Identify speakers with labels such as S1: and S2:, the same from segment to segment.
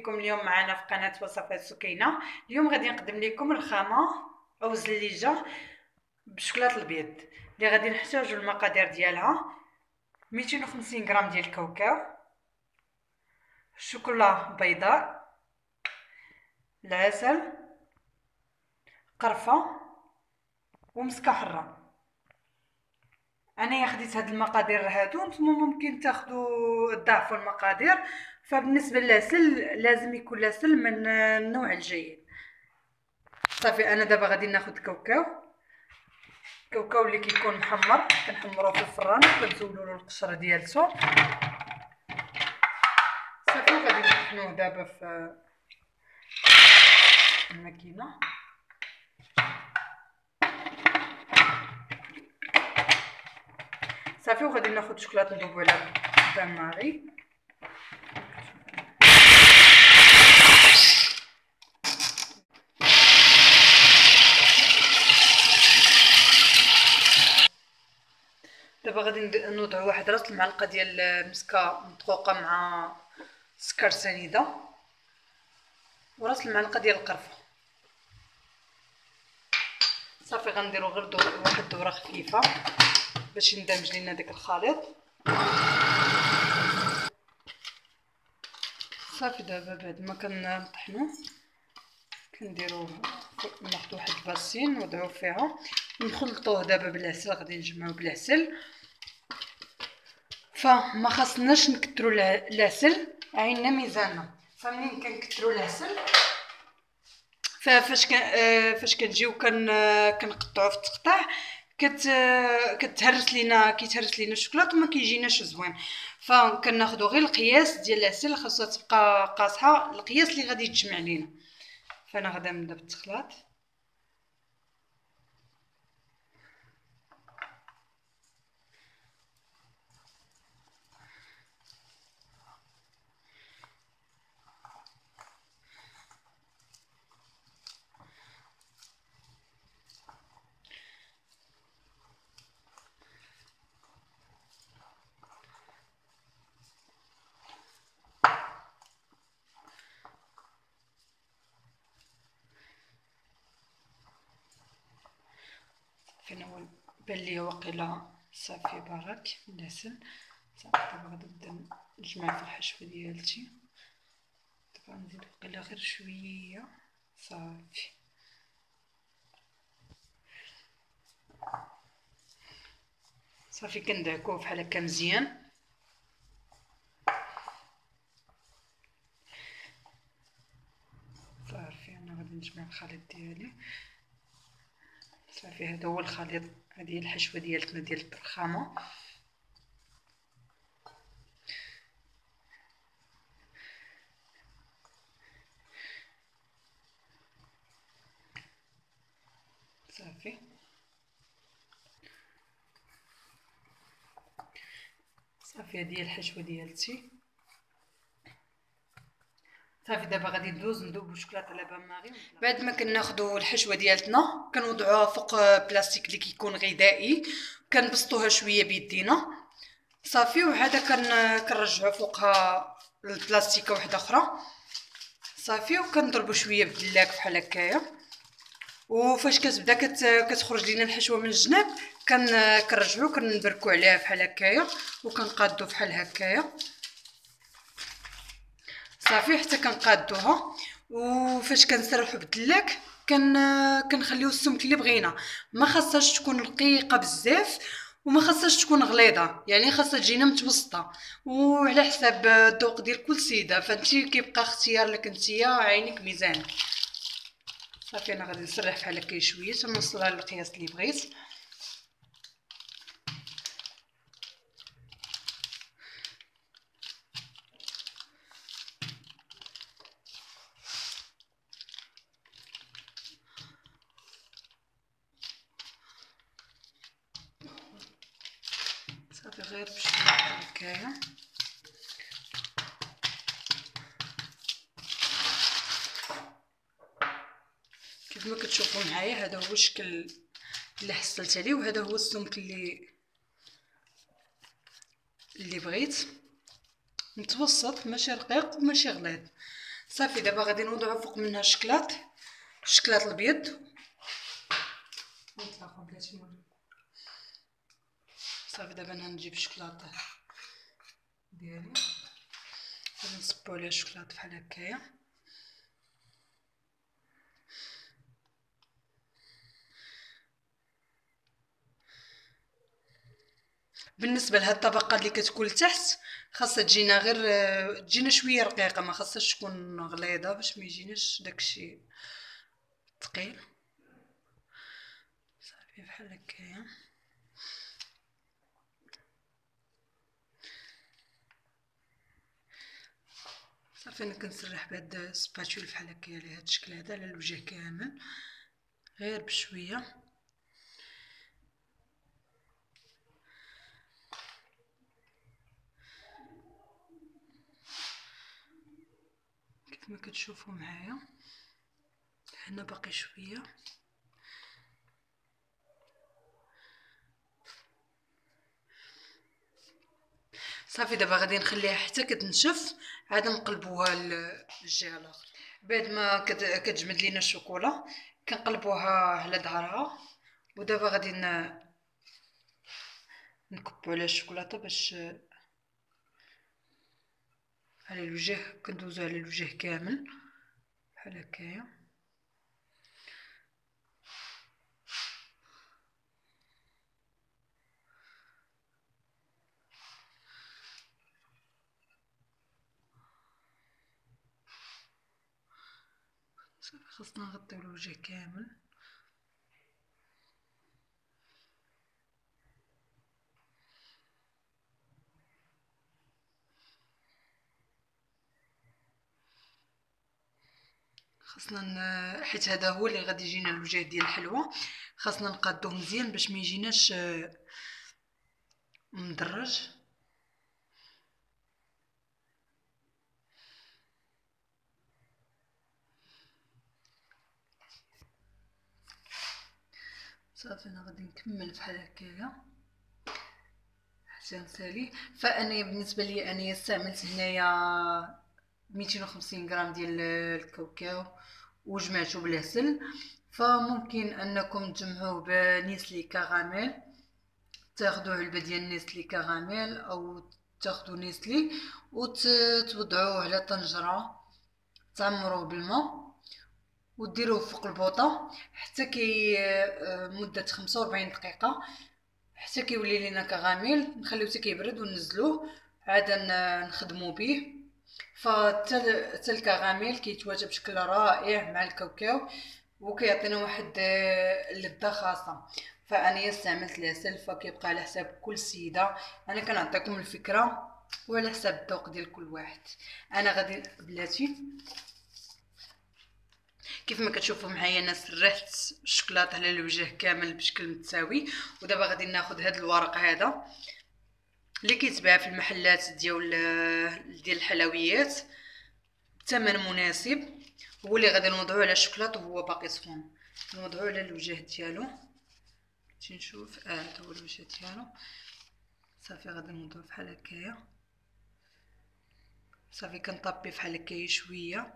S1: بكم اليوم معنا في قناه وصفات سكينه. اليوم غادي نقدم لكم الخامه او زليجه بالشوكولاط البيض اللي غادي نحتاجوا المقادير ديالها: 250 غرام ديال الكاوكاو، شوكولا بيضاء، العسل، قرفه ومسكه حره. انا خديت هاد المقادير هادو، نتوما ممكن تاخذوا ضعفوا المقادير. فبالنسبه للعسل لازم يكون العسل من النوع الجيد. صافي انا دابا غادي ناخذ الكاوكاو اللي كيكون محمر، كنحمروه في الفران كنزولوا له القشره ديالته. صافي غادي نطحنوه دابا في الماكينه. صافي وغادي ناخذ شوكولاط نذوبو على بان ماري. دابا غادي نوضعوا واحد راس المعلقه ديال المسكه مدقوقه مع سكر سنيده وراس المعلقه ديال القرفه. صافي غنديروا غير واحد الدوره خفيفه باش يندمج لينا داك الخليط. صافي دابا بعد ما كنطحنوه كنديروه ناخذ واحد الباسين نوضعوه فيها ونخلطوه دابا بالعسل. غادي نجمعوه بالعسل، فما خاصناش نكثروا العسل، عيننا ميزاننا. فمنين كنكثروا العسل فاش كنجيو كنقطعوه في التقطاع كيتهرس لينا الشوكولاط وما كيجيناش زوين. فكناخذوا غير القياس ديال العسل، خاصها تبقى قاصحه القياس اللي غادي يتجمع لينا. فانا غادا نبدا بالتخلاط. فين هو بان لي واقيلا صافي بارك العسل. صافي دابا غادي نبدا نجمع في الحشوه ديالتي. دابا نزيد واقيلا غير شويه. صافي صافي كندعكوه بحال هكا مزيان. صافي انا غادي نجمع الخليط ديالي. صافي هذا هو الخليط، هذه هي الحشوه ديالتنا ديال الطرخامه. صافي صافي هذه هي الحشوه ديالتي. صافي دابا غادي ندوزو الشوكولاط على بان ماري. بعد ما كناخذوا الحشوه ديالتنا كنوضعوها فوق بلاستيك اللي كيكون غذائي، كنبسطوها شويه بيدينا. صافي وهذا كنرجعوا فوقها البلاستيكه واحده اخرى. صافي وكنضربوا شويه بالدلاك بحال هكايا. وفاش كتبدا كتخرج لينا الحشوه من الجناب كنرجعوا كنبركوا عليها بحال هكايا وكنقادو بحال هكايا. صافي حتى كنقادوها. وفاش كنسرحوا بالدلاك كنخليو السمك اللي بغينا. ما خاصهاش تكون رقيقه بزاف وما خاصهاش تكون غليظه، يعني خاصها تجينا متوسطه وعلى حساب الذوق ديال كل سيده. فانتي كيبقى اختيار لك نتيا، عينك ميزانك. صافي انا غادي نسرح بحال هكا شويه حتى نوصلها للقياس اللي بغيت. صافي غير باش هكايا. كيف ما كتشوفوا معايا هذا هو الشكل اللي حصلت عليه، وهذا هو السمك اللي بغيت، متوسط، ماشي رقيق وماشي غليظ. صافي دابا غادي نوضعو فوق منها الشكلاط الابيض. نطلقو بلاتي صافي دابا انا نجيب الشكلاط ديالي، غادي نصبو عليه الشكلاط بحال هكايا. بالنسبه لهاد الطبقه اللي كتكون لتحت خاصها تجينا غير تجينا شويه رقيقه، ما خاصهاش تكون غليظه باش ما يجيناش داكشي ثقيل. صافي بحال هكايا. صافي انا كنسرح بهاد السباتول بحال هكايا على هاد الشكل هذا على الوجه كامل غير بشويه. كما كتشوفوا معايا هنا باقي شويه. صافي دابا غادي نخليها حتى كتنشف، عاد نقلبوها للجهه الاخرى. بعد ما كتجمد لينا الشوكولا كنقلبوها على ظهرها. ودابا غادي نكبو على الشوكولاته باش على الوجه، كندوزو على الوجه كامل بحال هكايا. صافي خاصنا نغطيو الوجه كامل. خاصنا حيت هذا هو اللي غادي يجينا الوجه ديال الحلوى، خاصنا نقادوه مزيان باش ما يجيناش مدرج. صافي انا غادي نكمل بحال هكايا حتى نسالي. فانا بالنسبه لي انا استعملت هنايا 250 غرام ديال الكاوكاو وجمعته بالعسل. فممكن انكم تجمعوه بنيسلي كراميل، تاخذوا علبه ديال نيسلي كراميل او تاخذوا نيسلي وتوضعوه على طنجره تعمروه بالماء وديروه فوق البوطه حتى كي مده 45 دقيقه حتى كيولي لينا كراميل. نخليوه حتى كيبرد وننزلوه عاد نخدموا به. فتا الكراميل كيتواجد بشكل رائع مع الكاوكاو وكيعطينا واحد اللذه خاصه. فانا استعملت العسل، فكيبقى على حساب كل سيده. انا كنعطيكم الفكره وعلى حساب الذوق ديال كل واحد. انا غادي بلاتي كيف ما كتشوفوا معايا انا سرحت الشوكولاط على الوجه كامل بشكل متساوي. ودابا غادي ناخذ هذا الورق هذا اللي كيتباع في المحلات ديال الحلويات بثمن مناسب، هو اللي غادي نوضعوه على الشوكولاط وهو باقي سخون. نوضعوه على الوجه ديالو باش نشوف هذا هو الوجه ديالو. صافي غادي نوضعوه بحال هكايا. صافي كنطبي بحال هكايا شويه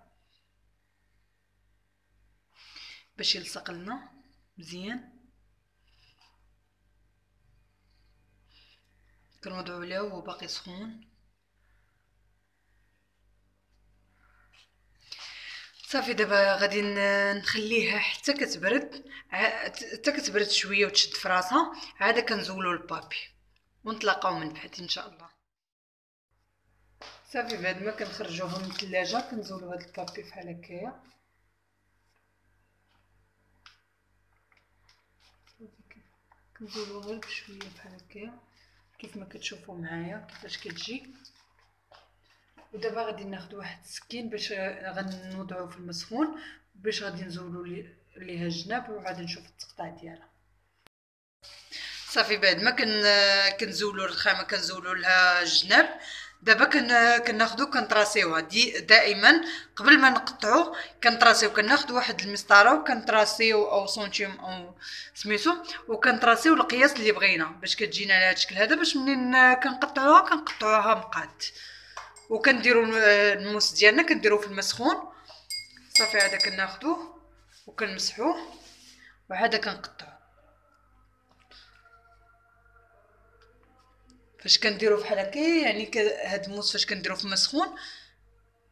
S1: باش يلصق لنا مزيان. كنوضعو عليه وهو باقي سخون. صافي دابا غادي نخليها حتى كتبرد شويه وتشد في راسها، عاد كنزولو البابي ونتلاقاو من بعد ان شاء الله. صافي بعد ما كنخرجوها من الثلاجه كنزولو هاد البابي بحال هكايا. كنزولو غير بشويه بحال هكايا كيف ما كتشوفوا معايا كيفاش كتجي. ودابا غادي ناخذ واحد السكين باش غنوضعوه في المسخون باش غادي نزولوا ليها الجناب وغادي نشوف التقطاع ديالها. صافي بعد ما كنزولوا الرخامه كنزولوا لها الجناب. دابا كناخذوا كنطراسيوها دائما قبل ما نقطعوا كنطراسيو. كناخذ واحد المسطره وكنطراسيو او سنتيم او سميتو وكنطراسيو القياس اللي بغينا باش كتجينا على هذا الشكل هذا باش منين كنقطعوها مقاد. وكنديروا الموس ديالنا كنديروه في المسخون. صافي هذا كناخذوه وكنمسحوه وعاد كنقطعوه. فاش كنديروا بحال هكا يعني هاد الموس فاش كنديروه في المسخون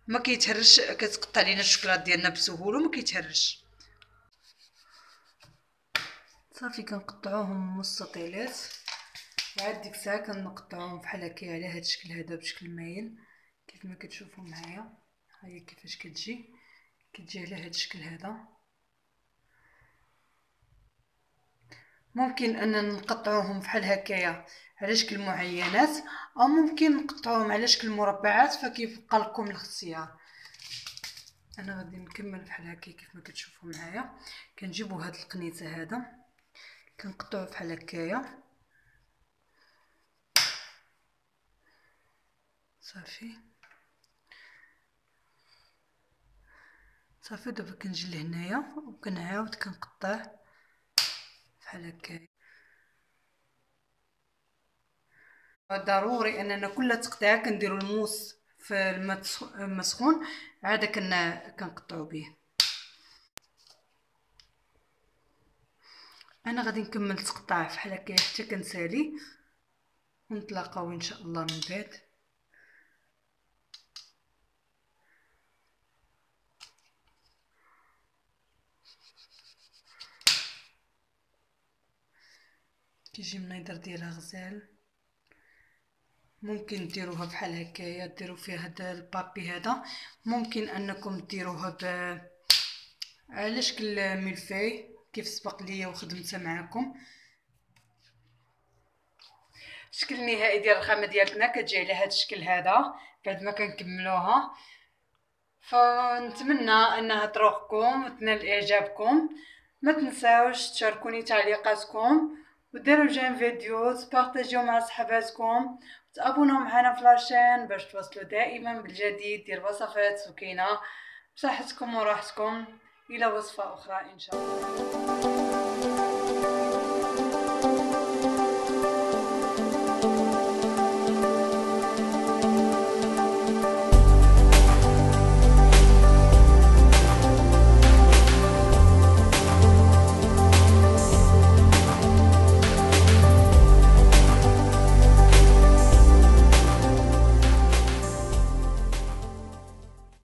S1: ما كيتهرش، كتقطع لينا الشوكولاط ديالنا بسهوله وما كيتهرش. صافي كنقطعوهم مستطيلات وعاد ديك الساعه كنقطعوهم بحال هكا على هاد الشكل هذا بشكل مايل كيف ما كتشوفوا معايا. ها هي كيفاش كتجي على هاد الشكل هذا. ممكن اننا نقطعوهم بحال هكايا على شكل معينات او ممكن نقطعوهم على شكل مربعات فكيبقى لكم الاختيار. انا غادي نكمل بحال هكا كيف ما كتشوفوا معايا. كنجيبوا هاد القنيته هذا كنقطعوه بحال هكايا. صافي دابا كنجي لهنايا وكنعاود كنقطع بحال هكايا. ضروري اننا كل تقطيعه كنديروا الموس في الماء مسخون عاد كنقطعوا به. انا غادي نكمل تقطع بحال هكا حتى كنسالي ونتلاقاو ان شاء الله من بعد. كيجي منيدر ديالها غزال. ممكن ديروها بحال هكايا ديروا فيها هذا البابي هذا. ممكن انكم ديروها على شكل ملفاي كيف سبق ليا وخدمتها معكم. الشكل النهائي ديال الخامه ديالتنا كتجي على هذا الشكل هذا بعد ما كنكملوها. فنتمنى انها تروقكم وتنال اعجابكم. ما تنساوش تشاركوني تعليقاتكم وديروا جيم فيديو تبارطاجيو مع صحباتكم وتابوناو معنا في لاشين باش توصلوا دائما بالجديد ديال وصفات سكينه بصحتكم وراحتكم. الى وصفه اخرى ان شاء الله.